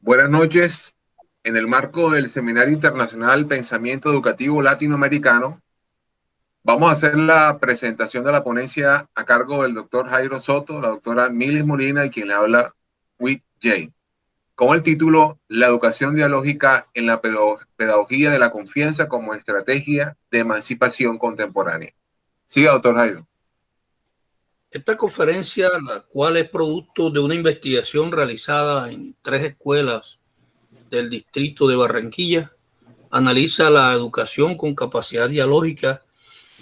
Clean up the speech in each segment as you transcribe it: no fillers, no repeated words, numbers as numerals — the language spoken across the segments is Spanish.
Buenas noches. En el marco del Seminario Internacional Pensamiento Educativo Latinoamericano, vamos a hacer la presentación de la ponencia a cargo del doctor Jairo Soto, la doctora Milis Molina y quien le habla, Whit J., con el título La educación dialógica en la pedagogía de la confianza como estrategia de emancipación contemporánea. Siga, doctor Jairo. Esta conferencia, la cual es producto de una investigación realizada en 3 escuelas del distrito de Barranquilla, analiza la educación con capacidad dialógica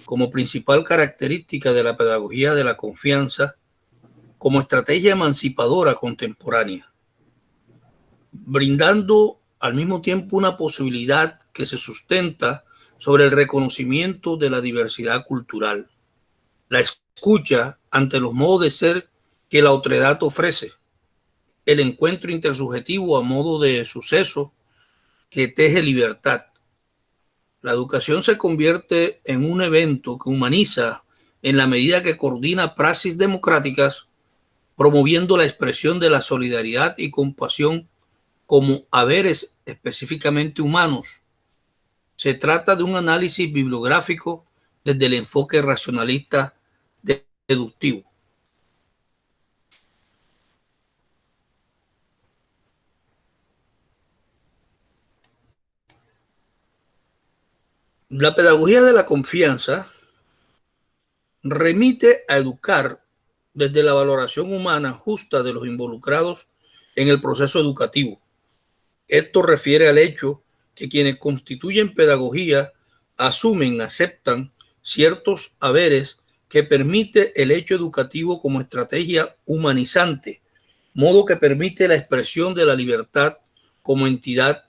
como principal característica de la pedagogía de la confianza como estrategia emancipadora contemporánea, brindando al mismo tiempo una posibilidad que se sustenta sobre el reconocimiento de la diversidad cultural, la escucha ante los modos de ser que la otredad ofrece, el encuentro intersubjetivo a modo de suceso que teje libertad. La educación se convierte en un evento que humaniza en la medida que coordina praxis democráticas, promoviendo la expresión de la solidaridad y compasión como haberes específicamente humanos. Se trata de un análisis bibliográfico desde el enfoque racionalista deductivo. La pedagogía de la confianza remite a educar desde la valoración humana justa de los involucrados en el proceso educativo. Esto refiere al hecho que quienes constituyen pedagogía asumen, aceptan ciertos haberes que permite el hecho educativo como estrategia humanizante, modo que permite la expresión de la libertad como entidad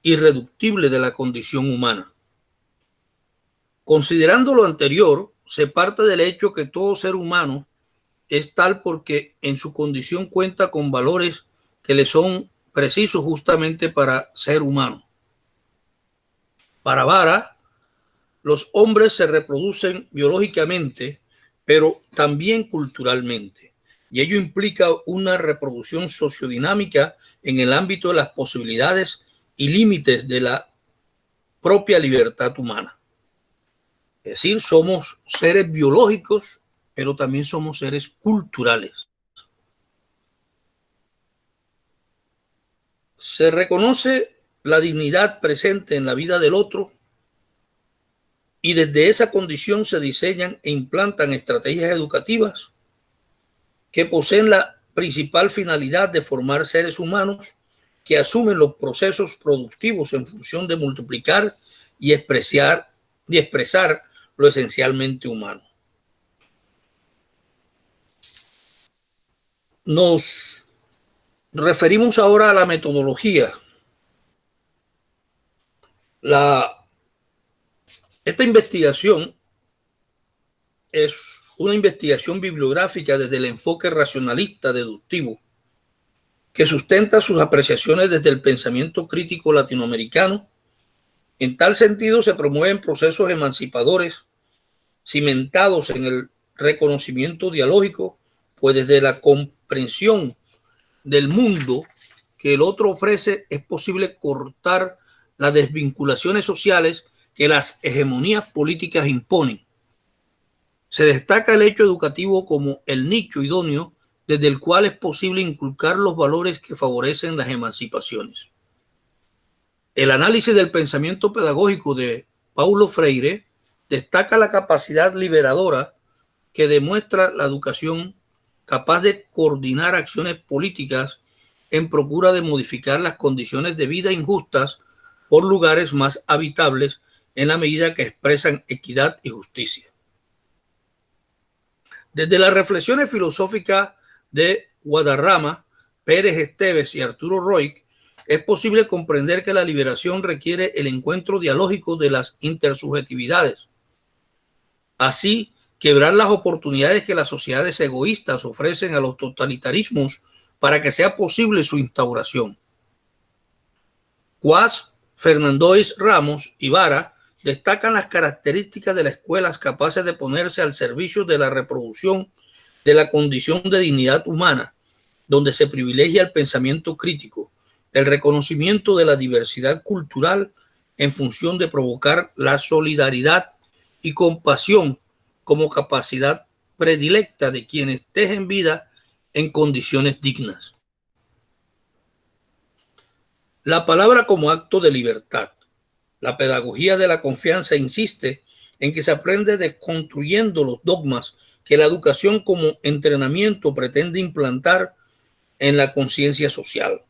irreductible de la condición humana. Considerando lo anterior, se parte del hecho que todo ser humano es tal porque en su condición cuenta con valores que le son precisos justamente para ser humano. Para Vara, los hombres se reproducen biológicamente, pero también culturalmente, y ello implica una reproducción sociodinámica en el ámbito de las posibilidades y límites de la propia libertad humana. Es decir, somos seres biológicos, pero también somos seres culturales. Se reconoce la dignidad presente en la vida del otro y desde esa condición se diseñan e implantan estrategias educativas que poseen la principal finalidad de formar seres humanos que asumen los procesos productivos en función de multiplicar y expresar lo esencialmente humano. Nos referimos ahora a la metodología. Esta investigación es una investigación bibliográfica desde el enfoque racionalista deductivo que sustenta sus apreciaciones desde el pensamiento crítico latinoamericano. En tal sentido, se promueven procesos emancipadores cimentados en el reconocimiento dialógico, pues desde la comprensión del mundo que el otro ofrece es posible cortar las desvinculaciones sociales que las hegemonías políticas imponen. Se destaca el hecho educativo como el nicho idóneo desde el cual es posible inculcar los valores que favorecen las emancipaciones. El análisis del pensamiento pedagógico de Paulo Freire destaca la capacidad liberadora que demuestra la educación capaz de coordinar acciones políticas en procura de modificar las condiciones de vida injustas por lugares más habitables en la medida que expresan equidad y justicia. Desde las reflexiones filosóficas de Guadarrama, Pérez Esteves y Arturo Roig, es posible comprender que la liberación requiere el encuentro dialógico de las intersubjetividades. Así, quebrar las oportunidades que las sociedades egoístas ofrecen a los totalitarismos para que sea posible su instauración. Cuas, Fernandois Ramos y Vara destacan las características de las escuelas capaces de ponerse al servicio de la reproducción de la condición de dignidad humana, donde se privilegia el pensamiento crítico el reconocimiento de la diversidad cultural en función de provocar la solidaridad y compasión como capacidad predilecta de quienes tejen vida en condiciones dignas. La palabra como acto de libertad. La pedagogía de la confianza insiste en que se aprende desconstruyendo los dogmas que la educación como entrenamiento pretende implantar en la conciencia social.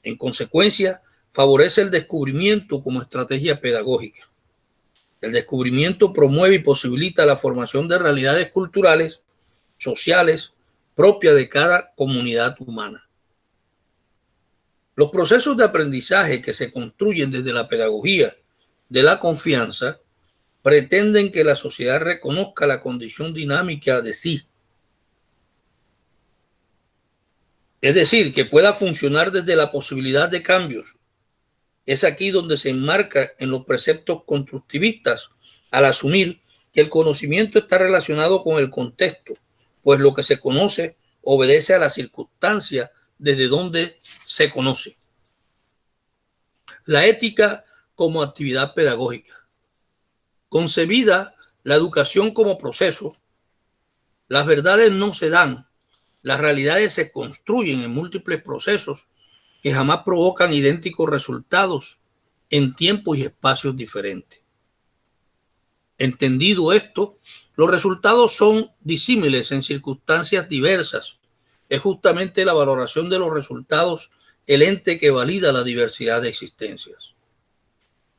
En consecuencia, favorece el descubrimiento como estrategia pedagógica. El descubrimiento promueve y posibilita la formación de realidades culturales, sociales, propias de cada comunidad humana. Los procesos de aprendizaje que se construyen desde la pedagogía de la confianza pretenden que la sociedad reconozca la condición dinámica de sí. Es decir, que pueda funcionar desde la posibilidad de cambios. Es aquí donde se enmarca en los preceptos constructivistas al asumir que el conocimiento está relacionado con el contexto, pues lo que se conoce obedece a la circunstancia desde donde se conoce. La ética como actividad pedagógica. Concebida la educación como proceso, las verdades no se dan, las realidades se construyen en múltiples procesos que jamás provocan idénticos resultados en tiempos y espacios diferentes. Entendido esto, los resultados son disímiles en circunstancias diversas. Es justamente la valoración de los resultados el ente que valida la diversidad de existencias.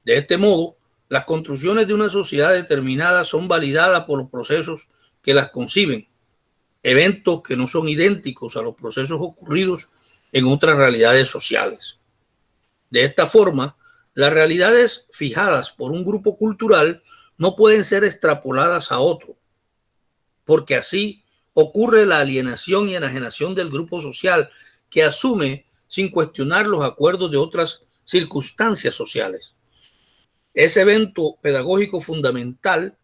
De este modo, las construcciones de una sociedad determinada son validadas por los procesos que las conciben, eventos que no son idénticos a los procesos ocurridos en otras realidades sociales. De esta forma, las realidades fijadas por un grupo cultural no pueden ser extrapoladas a otro, porque así ocurre la alienación y enajenación del grupo social que asume sin cuestionar los acuerdos de otras circunstancias sociales. Ese evento pedagógico fundamental,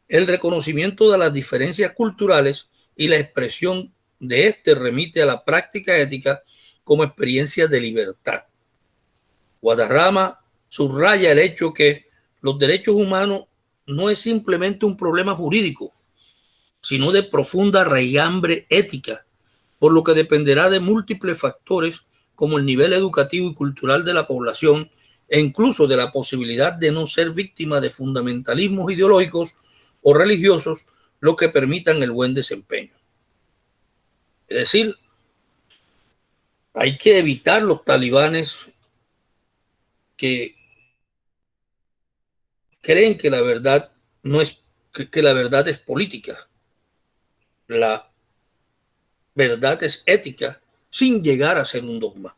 el reconocimiento de las diferencias culturales y la expresión de este remite a la práctica ética como experiencia de libertad. Guadarrama subraya el hecho que los derechos humanos no es simplemente un problema jurídico, sino de profunda raigambre ética, por lo que dependerá de múltiples factores como el nivel educativo y cultural de la población e incluso de la posibilidad de no ser víctima de fundamentalismos ideológicos o religiosos, lo que permitan el buen desempeño. Es decir, hay que evitar los talibanes que creen que la verdad no es que la verdad es política. La verdad es ética sin llegar a ser un dogma.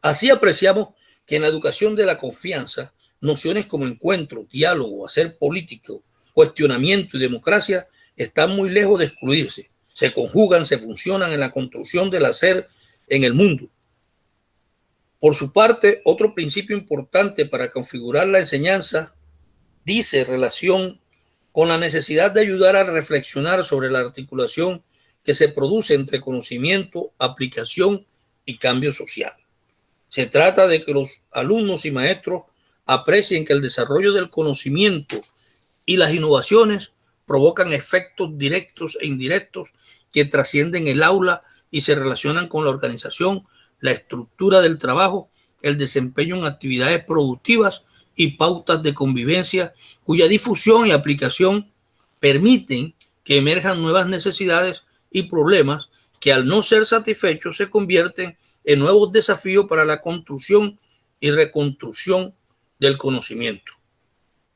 Así apreciamos que en la educación de la confianza, nociones como encuentro, diálogo, hacer político, cuestionamiento y democracia están muy lejos de excluirse. Se conjugan, se funcionan en la construcción del hacer en el mundo. Por su parte, otro principio importante para configurar la enseñanza dice relación con la necesidad de ayudar a reflexionar sobre la articulación que se produce entre conocimiento, aplicación y cambio social. Se trata de que los alumnos y maestros aprecien que el desarrollo del conocimiento y las innovaciones provocan efectos directos e indirectos que trascienden el aula y se relacionan con la organización, la estructura del trabajo, el desempeño en actividades productivas y pautas de convivencia, cuya difusión y aplicación permiten que emerjan nuevas necesidades y problemas que al no ser satisfechos se convierten en nuevos desafíos para la construcción y reconstrucción del conocimiento.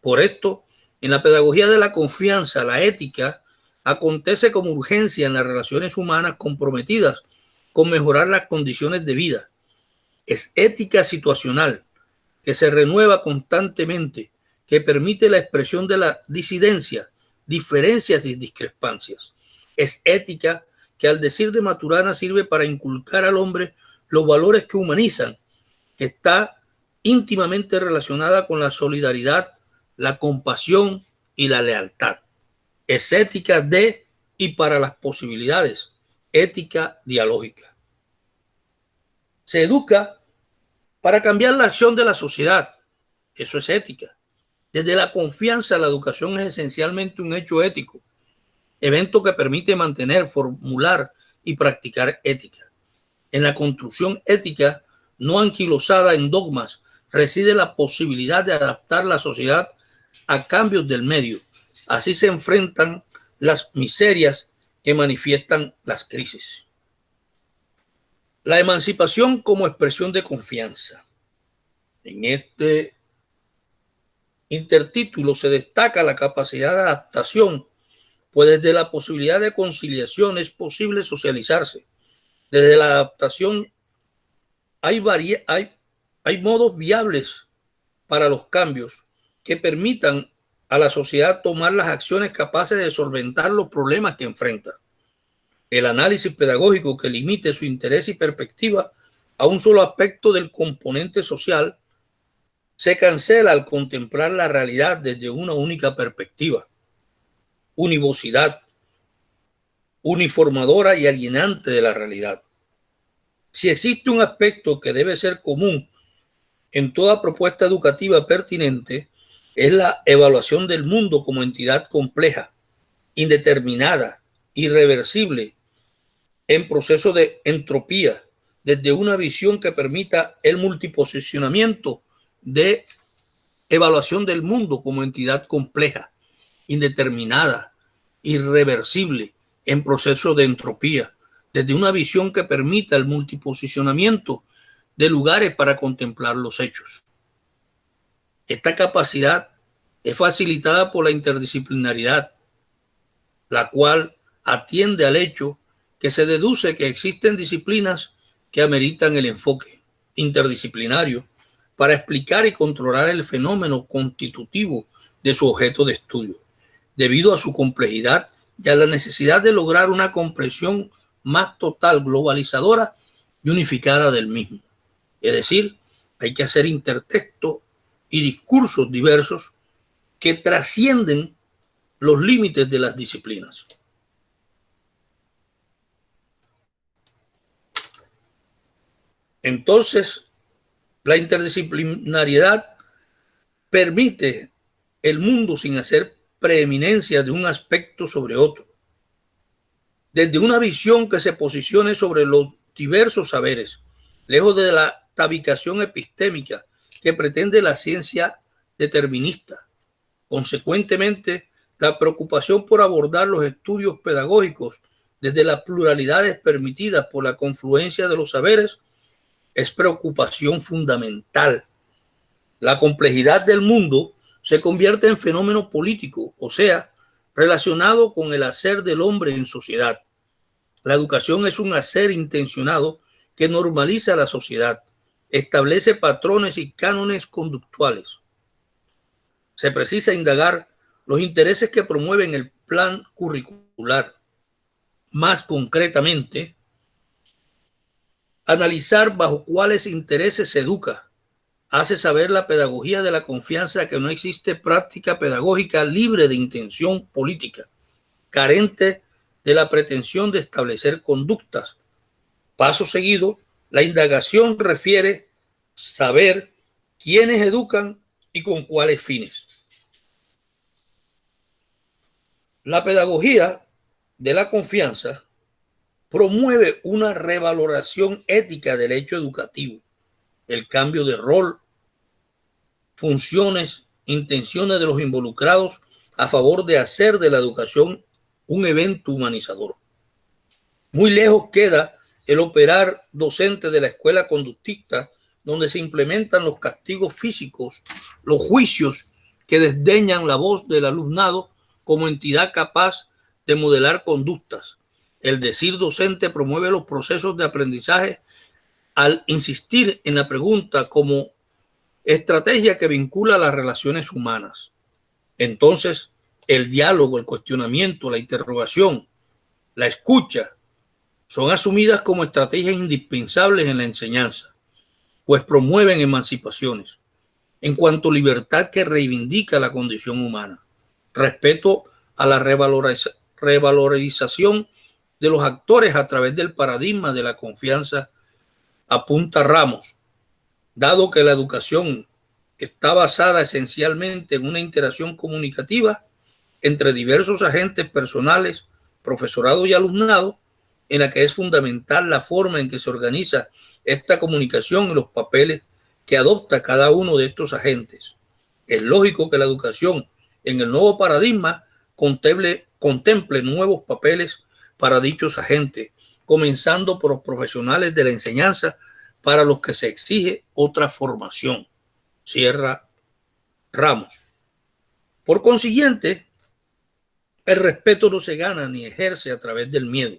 Por esto, en la pedagogía de la confianza, la ética acontece como urgencia en las relaciones humanas comprometidas con mejorar las condiciones de vida. Es ética situacional que se renueva constantemente, que permite la expresión de la disidencia, diferencias y discrepancias. Es ética que, al decir de Maturana, sirve para inculcar al hombre los valores que humanizan, que está íntimamente relacionada con la solidaridad, la compasión y la lealtad. Es ética de y para las posibilidades, ética dialógica. Se educa para cambiar la acción de la sociedad. Eso es ética. Desde la confianza, la educación es esencialmente un hecho ético, evento que permite mantener, formular y practicar ética. En la construcción ética, no anquilosada en dogmas, reside la posibilidad de adaptar la sociedad a cambios del medio. Así se enfrentan las miserias que manifiestan las crisis. La emancipación como expresión de confianza. En este intertítulo se destaca la capacidad de adaptación, pues desde la posibilidad de conciliación es posible socializarse. Desde la adaptación hay modos viables para los cambios que permitan a la sociedad tomar las acciones capaces de solventar los problemas que enfrenta. El análisis pedagógico que limite su interés y perspectiva a un solo aspecto del componente social se cancela al contemplar la realidad desde una única perspectiva. Univocidad, uniformadora y alienante de la realidad. Si existe un aspecto que debe ser común en toda propuesta educativa pertinente, es la evaluación del mundo como entidad compleja, indeterminada, irreversible, en proceso de entropía, desde una visión que permita el multiposicionamiento de evaluación del mundo como entidad compleja, indeterminada, irreversible, en proceso de entropía, desde una visión que permita el multiposicionamiento de lugares para contemplar los hechos. Esta capacidad es facilitada por la interdisciplinaridad, la cual atiende al hecho que se deduce que existen disciplinas que ameritan el enfoque interdisciplinario para explicar y controlar el fenómeno constitutivo de su objeto de estudio, debido a su complejidad y a la necesidad de lograr una comprensión más total, globalizadora y unificada del mismo. Es decir, hay que hacer intertextos y discursos diversos que trascienden los límites de las disciplinas. Entonces, la interdisciplinariedad permite el mundo sin hacer preeminencia de un aspecto sobre otro, desde una visión que se posicione sobre los diversos saberes, lejos de la tabicación epistémica que pretende la ciencia determinista. Consecuentemente, la preocupación por abordar los estudios pedagógicos desde las pluralidades permitidas por la confluencia de los saberes es preocupación fundamental. La complejidad del mundo se convierte en fenómeno político, o sea, relacionado con el hacer del hombre en sociedad. La educación es un hacer intencionado que normaliza la sociedad, establece patrones y cánones conductuales. Se precisa indagar los intereses que promueven el plan curricular. Más concretamente, analizar bajo cuáles intereses se educa. Hace saber la pedagogía de la confianza que no existe práctica pedagógica libre de intención política, carente de la pretensión de establecer conductas. Paso seguido, la indagación refiere saber quiénes educan y con cuáles fines. La pedagogía de la confianza promueve una revaloración ética del hecho educativo, el cambio de rol, funciones, intenciones de los involucrados a favor de hacer de la educación un evento humanizador. Muy lejos queda el operar docente de la escuela conductista, donde se implementan los castigos físicos, los juicios que desdeñan la voz del alumnado como entidad capaz de modelar conductas. El decir docente promueve los procesos de aprendizaje al insistir en la pregunta como estrategia que vincula las relaciones humanas. Entonces, el diálogo, el cuestionamiento, la interrogación, la escucha, son asumidas como estrategias indispensables en la enseñanza, pues promueven emancipaciones en cuanto a libertad que reivindica la condición humana, respeto a la revalorización de los actores a través del paradigma de la confianza apunta Ramos, dado que la educación está basada esencialmente en una interacción comunicativa entre diversos agentes personales, profesorado y alumnado, en la que es fundamental la forma en que se organiza esta comunicación y los papeles que adopta cada uno de estos agentes. Es lógico que la educación en el nuevo paradigma contemple nuevos papeles para dichos agentes, comenzando por los profesionales de la enseñanza para los que se exige otra formación. Cierra Ramos. Por consiguiente, el respeto no se gana ni ejerce a través del miedo.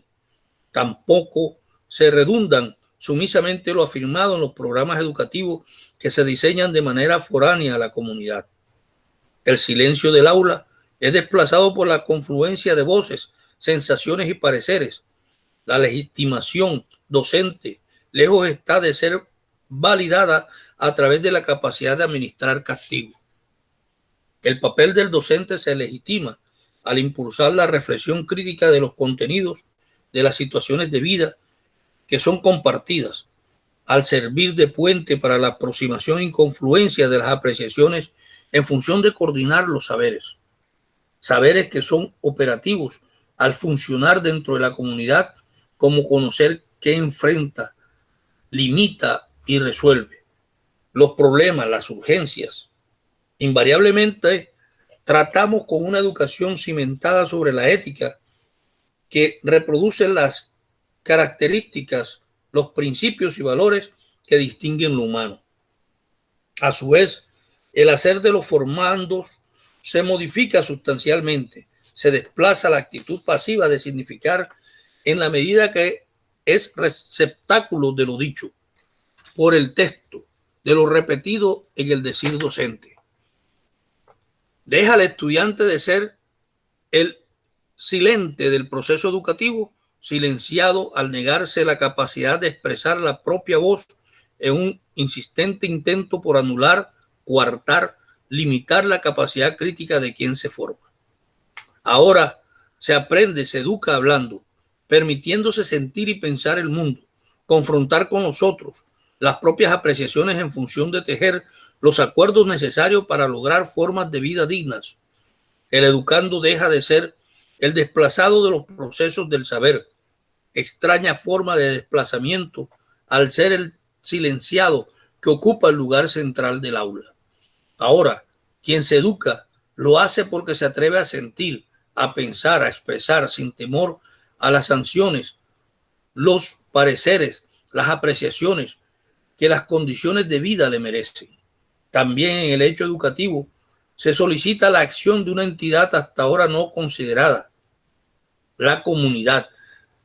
Tampoco se redundan sumisamente lo afirmado en los programas educativos que se diseñan de manera foránea a la comunidad. El silencio del aula es desplazado por la confluencia de voces, sensaciones y pareceres. La legitimación docente, lejos está de ser validada a través de la capacidad de administrar castigo. El papel del docente se legitima al impulsar la reflexión crítica de los contenidos de las situaciones de vida que son compartidas, al servir de puente para la aproximación y confluencia de las apreciaciones en función de coordinar los saberes. Saberes que son operativos al funcionar dentro de la comunidad, como conocer qué enfrenta, limita y resuelve los problemas, las urgencias. Invariablemente tratamos con una educación cimentada sobre la ética que reproduce las características, los principios y valores que distinguen lo humano. A su vez, el hacer de los formandos se modifica sustancialmente, se desplaza la actitud pasiva de significar en la medida que es receptáculo de lo dicho por el texto, de lo repetido en el decir docente. Deja al estudiante de ser el silente del proceso educativo, silenciado al negarse la capacidad de expresar la propia voz en un insistente intento por anular, coartar, limitar la capacidad crítica de quien se forma. Ahora se aprende, se educa hablando, permitiéndose sentir y pensar el mundo, confrontar con los otros, las propias apreciaciones en función de tejer los acuerdos necesarios para lograr formas de vida dignas. El educando deja de ser el desplazado de los procesos del saber, extraña forma de desplazamiento al ser el silenciado que ocupa el lugar central del aula. Ahora, quien se educa lo hace porque se atreve a sentir, a pensar, a expresar sin temor a las sanciones, los pareceres, las apreciaciones que las condiciones de vida le merecen. También en el hecho educativo se solicita la acción de una entidad hasta ahora no considerada. La comunidad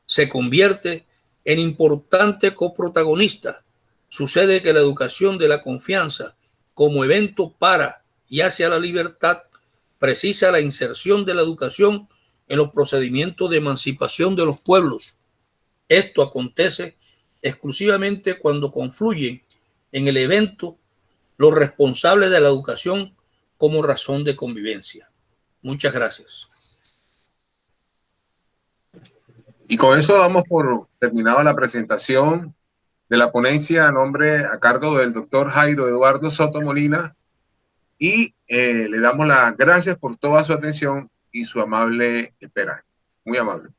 se convierte en importante coprotagonista. Sucede que la educación de la confianza como evento para y hacia la libertad precisa la inserción de la educación en los procedimientos de emancipación de los pueblos. Esto acontece exclusivamente cuando confluyen en el evento los responsables de la educación como razón de convivencia. Muchas gracias. Y con eso damos por terminada la presentación de la ponencia a cargo del doctor Jairo Eduardo Soto Molina, y le damos las gracias por toda su atención y su amable espera. Muy amable.